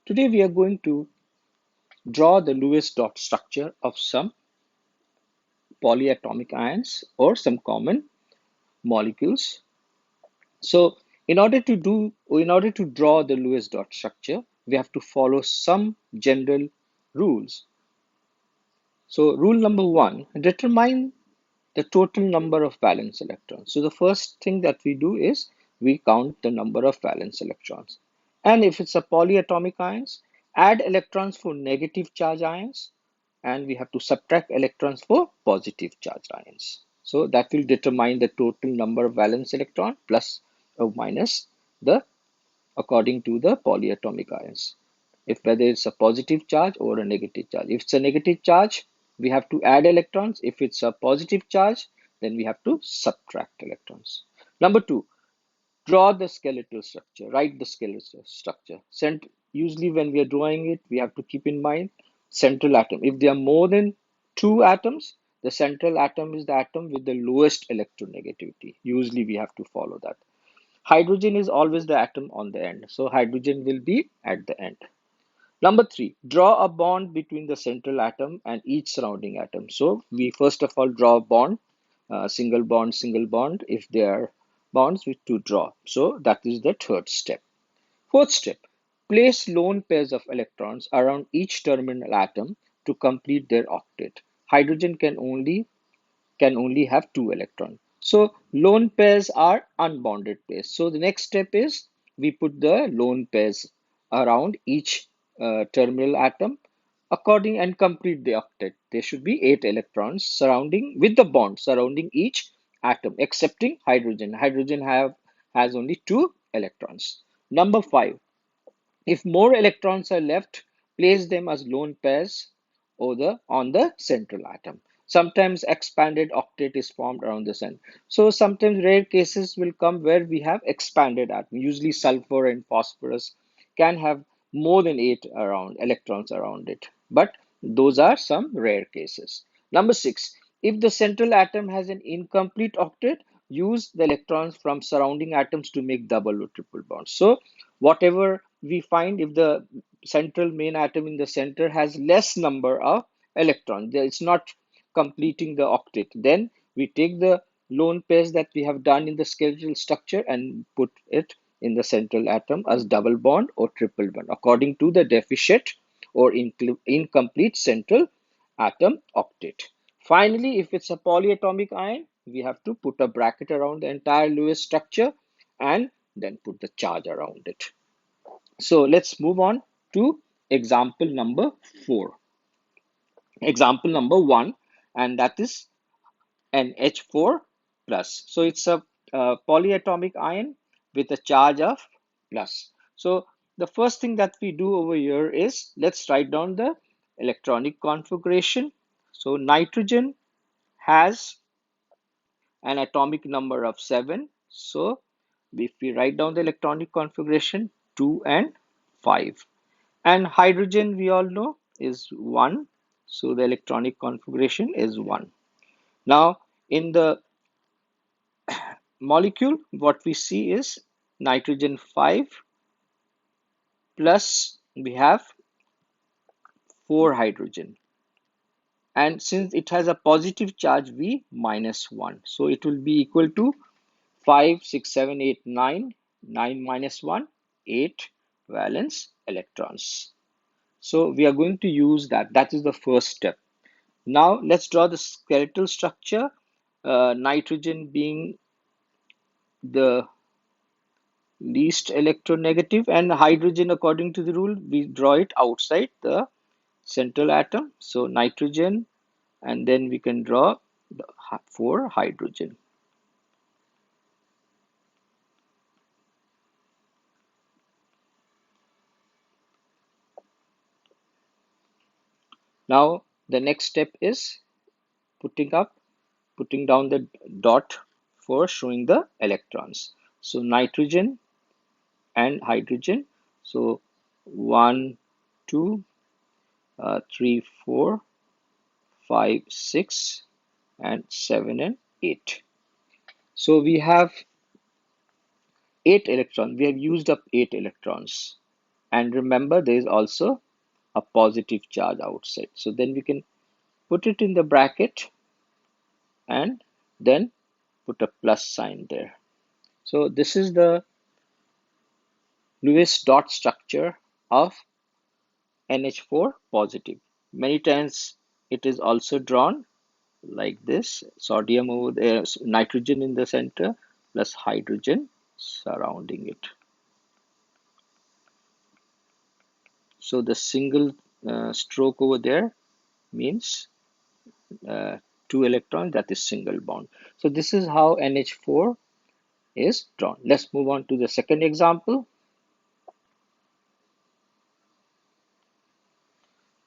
Today we are going to draw the Lewis dot structure of some polyatomic ions or some common molecules. So in order to draw the Lewis dot structure, we have to follow some general rules. So rule number one, determine the total number of valence electrons. So the first thing that we do is we count the number of valence electrons. And if it's a polyatomic ions, add electrons for negative charge ions, and we have to subtract electrons for positive charge ions. So that will determine the total number of valence electron plus or minus the according to the polyatomic ions. If whether it's a positive charge or a negative charge. If it's a negative charge, we have to add electrons. If it's a positive charge, then we have to subtract electrons. Number two, draw the skeletal structure. Write the skeletal structure. Usually when we are drawing it, we have to keep in mind central atom. If there are more than two atoms, the central atom is the atom with the lowest electronegativity. Usually we have to follow that. Hydrogen is always the atom on the end. So hydrogen will be at the end. Number three, draw a bond between the central atom and each surrounding atom. So we first of all draw a bond, single bond, if they are bonds with to draw. So that is the third step. Fourth step, place lone pairs of electrons around each terminal atom to complete their octet. Hydrogen can only have two electrons. So lone pairs are unbonded pairs. So the next step is we put the lone pairs around each terminal atom according and complete the octet. There should be 8 electrons surrounding with the bond surrounding each atom, excepting hydrogen. Hydrogen has only 2 electrons. Number 5. If more electrons are left, place them as lone pairs on the central atom. Sometimes expanded octet is formed around the center. So sometimes rare cases will come where we have expanded atom. Usually sulfur and phosphorus can have more than 8 around electrons around it. But those are some rare cases. Number 6. If the central atom has an incomplete octet, use the electrons from surrounding atoms to make double or triple bonds. So whatever we find, if the central main atom in the center has less number of electrons, it's not completing the octet, then we take the lone pairs that we have done in the skeletal structure and put it in the central atom as double bond or triple bond according to the deficient or incomplete central atom octet. Finally, if it's a polyatomic ion, we have to put a bracket around the entire Lewis structure and then put the charge around it. So let's move on to example number 4. Example number 1, and that is an H4 plus. So it's a polyatomic ion with a charge of plus. So the first thing that we do over here is let's write down the electronic configuration. So nitrogen has an atomic number of 7. So if we write down the electronic configuration, 2 and 5. And hydrogen, we all know, is 1. So the electronic configuration is 1. Now, in the molecule, what we see is nitrogen 5 plus we have 4 hydrogen. And since it has a positive charge, V minus 1. So it will be equal to 5, 6, 7, 8, 9. 9 minus 1, 8 valence electrons. So we are going to use that. That is the first step. Now let's draw the skeletal structure. Nitrogen being the least electronegative, and hydrogen, according to the rule, we draw it outside the central atom. So nitrogen, and then we can draw the 4 hydrogen. Now the next step is putting down the dot for showing the electrons. So nitrogen and hydrogen. So 1, 2, 3, 4, 5, 6, and 7 and 8. So we have 8 electrons. We have used up 8 electrons. And remember, there is also a positive charge outside. So then we can put it in the bracket and then put a plus sign there. So this is the Lewis dot structure of NH4 positive. Many times it is also drawn like this: sodium over there, nitrogen in the center, plus hydrogen surrounding it. So the single stroke over there means uh, two electrons, that is single bond. So this is how NH4 is drawn. Let's move on to the second example.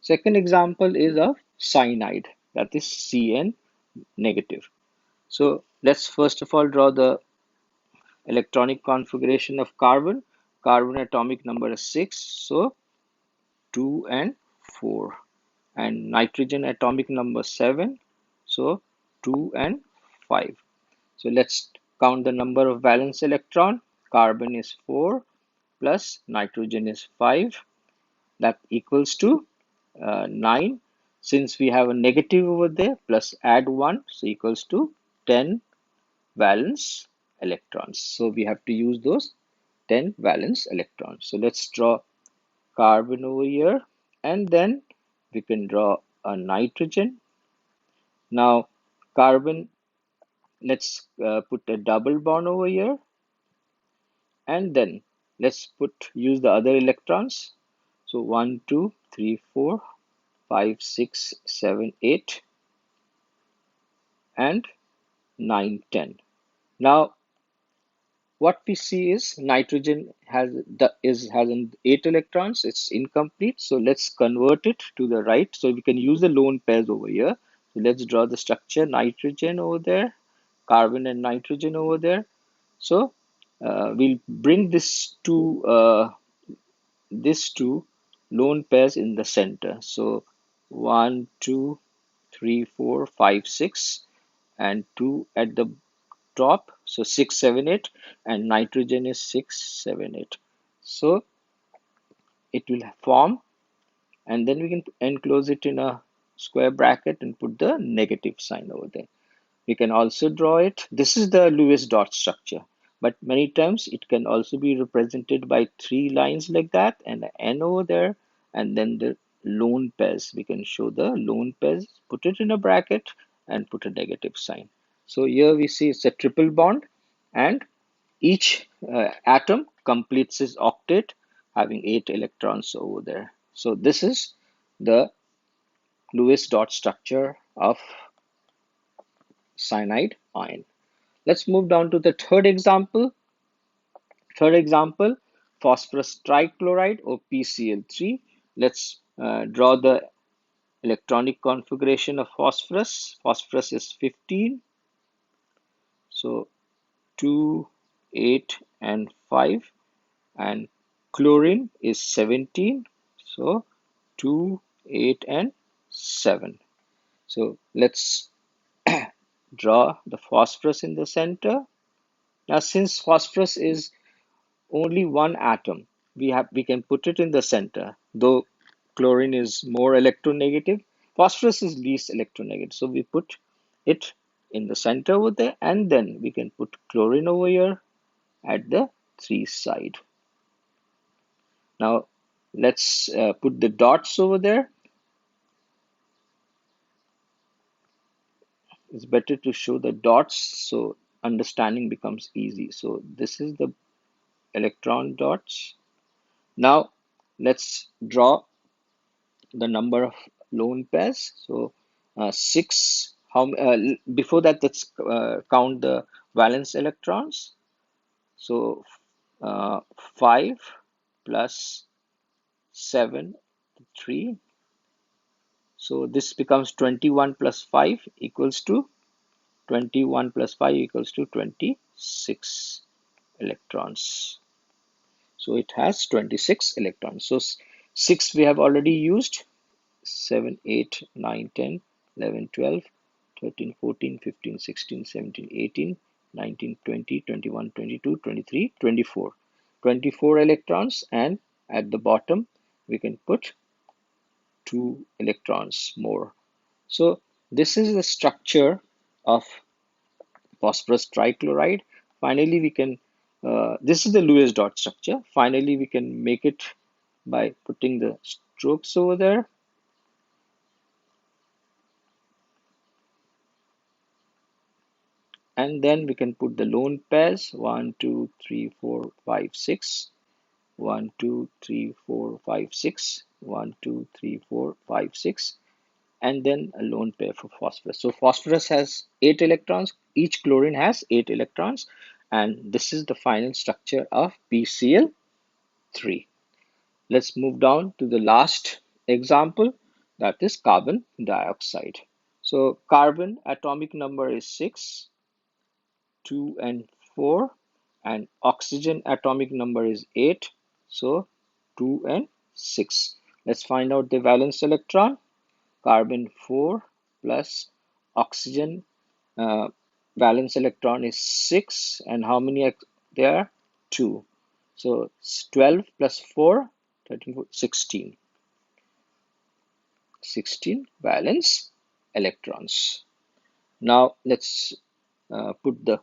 Second example is of cyanide, that is Cn negative. So let's first of all draw the electronic configuration of carbon. Carbon atomic number is 6, so 2 and 4. And nitrogen atomic number 7, so 2 and 5. So let's count the number of valence electron. Carbon is 4 plus nitrogen is 5. That equals to 9. Since we have a negative over there, plus add 1, so equals to 10 valence electrons. So we have to use those 10 valence electrons. So let's draw carbon over here, and then we can draw a nitrogen. Now carbon, let's put a double bond over here, and then let's use the other electrons. So 1 2 3 4 5 6 7 8 and 9 10. Now what we see is nitrogen has an 8 electrons. It's incomplete, so let's convert it to the right so we can use the lone pairs over here. So let's draw the structure: nitrogen over there, carbon and nitrogen over there. So we'll bring these two lone pairs in the center. So 1 2 3 4 5 6 and 2 at the top, so 6 7 8, and nitrogen is 6 7 8. So it will form, and then we can enclose it in a square bracket and put the negative sign over there. We can also draw it. This is the Lewis dot structure, but many times it can also be represented by 3 lines like that and an N over there, and then the lone pairs. We can show the lone pairs, put it in a bracket and put a negative sign. So here we see it's a triple bond, and each atom completes its octet having 8 electrons over there. So this is the Lewis dot structure of cyanide ion. Let's move down to the third example. Third example, phosphorus trichloride or PCl3. Let's draw the electronic configuration of phosphorus. Phosphorus is 15, so 2, 8, and 5. And chlorine is 17, so 2, 8, and 7. So let's draw the phosphorus in the center. Now, since phosphorus is only one atom, we can put it in the center. Though chlorine is more electronegative, phosphorus is least electronegative. So we put it in the center over there, and then we can put chlorine over here at the 3 side. Now let's put the dots over there. It's better to show the dots so understanding becomes easy. So this is the electron dots. Now let's draw the number of lone pairs. So 6. Before that, let's count the valence electrons. So 5 plus 7, 3. So this becomes 21 plus 5 equals to 21 plus 5 equals to 26 electrons. So it has 26 electrons. So 6 we have already used. 7, 8, 9, 10, 11, 12, 13, 14, 15, 16, 17, 18, 19, 20, 21, 22, 23, 24. 24 electrons and at the bottom, we can put 2 electrons more. So this is the structure of phosphorus trichloride. Finally, we can, this is the Lewis dot structure. Finally, we can make it by putting the strokes over there. And then we can put the lone pairs 1, 2, 3, 4, 5, 6. 1, 2, 3, 4, 5, 6. 1, 2, 3, 4, 5, 6. And then a lone pair for phosphorus. So phosphorus has 8 electrons, each chlorine has 8 electrons, and this is the final structure of PCl3. Let's move down to the last example, that is carbon dioxide. So carbon atomic number is 6, 2 and 4, and oxygen atomic number is 8, so 2 and 6. Let's find out the valence electron. Carbon 4 plus oxygen valence electron is 6, and how many there? 2. So 12 plus 4, 13, 16. 16 valence electrons. Now let's put the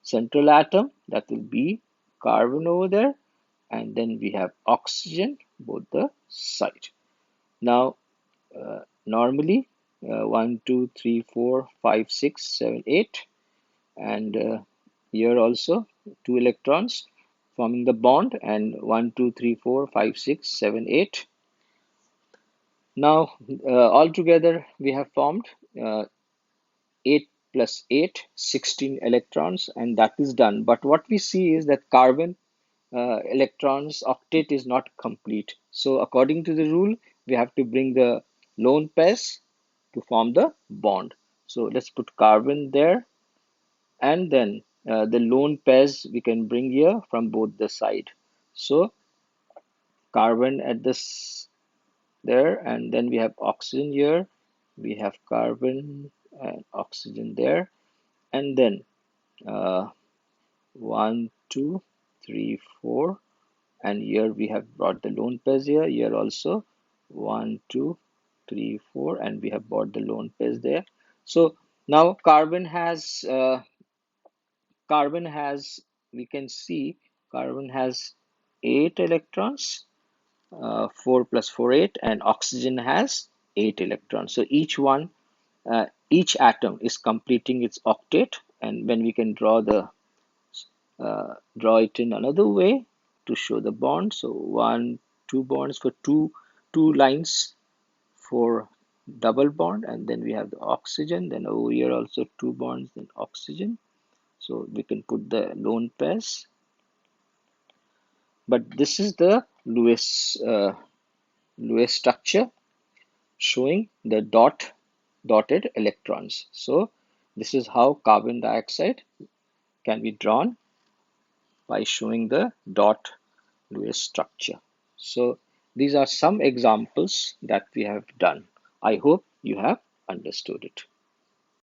central atom, that will be carbon over there, and then we have oxygen both the side. Now normally 1, 2, 3, 4, 5, 6, 7, 8, and here also 2 electrons forming the bond, and 1, 2, 3, 4, 5, 6, 7, 8. Now altogether we have formed 8 plus 8, 16 electrons, and that is done. But what we see is that carbon electrons octet is not complete. So according to the rule, we have to bring the lone pairs to form the bond. So let's put carbon there, and then the lone pairs we can bring here from both the side. So carbon at this there, and then we have oxygen here. We have carbon and oxygen there, and then uh, 1, 2, 3, 4, and here we have brought the lone pairs here. Here also 1, 2, 3, 4, and we have brought the lone pairs there. So now carbon has, we can see carbon has 8 electrons, 4 plus 4, 8, and oxygen has 8 electrons. So each atom is completing its octet, and when we can draw it in another way to show the bond. So 1, 2 bonds for two lines for double bond, and then we have the oxygen. Then over here also 2 bonds, then oxygen. So we can put the lone pairs. But this is the Lewis structure showing the dotted electrons. So this is how carbon dioxide can be drawn by showing the dot Lewis structure. So these are some examples that we have done. I hope you have understood it.